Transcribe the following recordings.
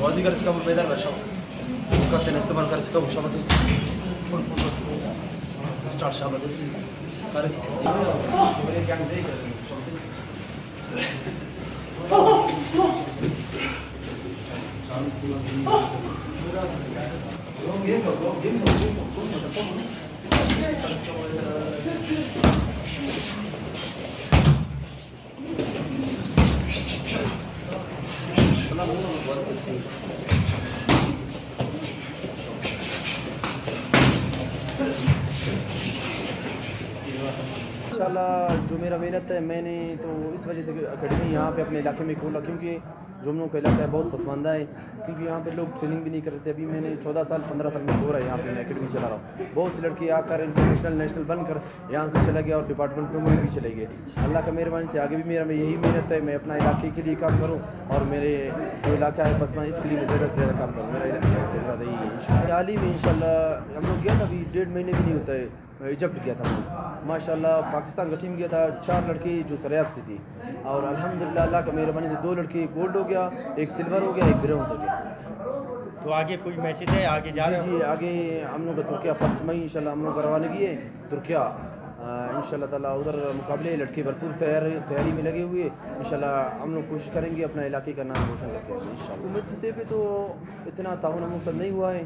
وادي قرص قبل بيدار بشو كاتن استعمال قرص قبل شباب فول ستارت شباب قرص इंशाल्लाह जो मेरा मेहनत है मैंने तो इस वजह से अकेडमी यहाँ पे अपने इलाके में खोला क्योंकि जो हम लोगों का इलाका है बहुत पसमानदा है क्योंकि यहाँ पे लोग ट्रेनिंग भी नहीं करते। अभी मैंने 14 साल 15 साल में हो रहा है यहाँ पे मैं अकेडमी चला रहा हूँ। बहुत सी लड़की आकर इंटरनेशनल नेशनल बनकर यहाँ से चला गया और डिपार्टमेंट में भी चले गए। अल्लाह का मेहरबानी से आगे भी मेरा में यही मेहनत है मैं अपना इलाके के लिए काम करूँ और मेरे जो इलाका है पसमा इसके लिए मैं ज़्यादा से ज़्यादा काम करूँ। मेरा इरादा यही है। हाल ही में इंशाल्लाह हम लोग गया था, अभी 1.5 महीने भी नहीं होता है, इजिप्ट गया था माशाल्लाह। पाकिस्तान का टीम गया था, 4 लड़की जो सरेआब से थी और अल्हम्दुलिल्लाह अल्लाह का मेहरबानी से 2 लड़की गोल्ड हो गया, 1 सिल्वर हो गया, 1 ब्रोंज हो गया। तो आगे कोई मैचेस है आगे जा रहे जी आगे हम लोग का तुर्किया 1 मई इंशाल्लाह हम लोग रवानगी है तुर्किया इंशाल्लाह ताला। उधर मुकाबले लड़के भरपूर तैयारी में लगे हुए इंशाल्लाह हम लोग कोशिश करेंगे अपना इलाके का नाम रोशन करके इंशाल्लाह। हुकूमत सतह पे तो इतना ताउन हम लोग नहीं हुआ है,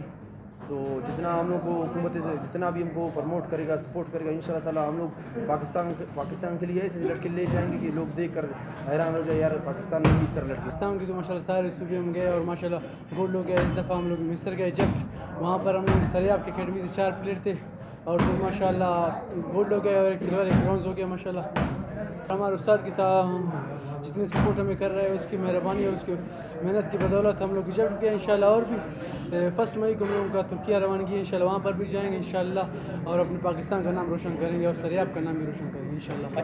तो जितना हम लोग को हुकूमत से जितना भी हमको प्रमोट करेगा सपोर्ट करेगा इंशाल्लाह ताला हम लोग पाकिस्तान के लिए ऐसे लड़के ले जाएंगे कि लोग देख कर हैरान हो जाए, यार पाकिस्तान में इस तरह लड़के। पाकिस्तान की तो माशाल्लाह सारे सूबे हम गए और माशाल्लाह गोल्ड हो गया। इस दफ़ा हम लोग मिस्र गए इजिप्ट, वहाँ पर हम लोग सरेआब की अकेडमी से 4 प्लेयर थे और तो माशाल्लाह गोल्ड हो गया और 1 सिल्वर 1 ब्रोंज हो गया माशाल्लाह। हमारे उस्ताद की जितने सपोर्ट हमें कर रहे हैं उसकी मेहरबानी है, उसकी मेहनत की बदौलत हम लोग इजिप्ट गए इंशाल्लाह। और भी 1 मई को हम लोगों का तुर्किया रवानगी है इंशाल्लाह, वहाँ पर भी जाएंगे इंशाल्लाह और अपने पाकिस्तान का नाम रोशन करेंगे और सरेआब का नाम भी रोशन करेंगे इंशाल्लाह।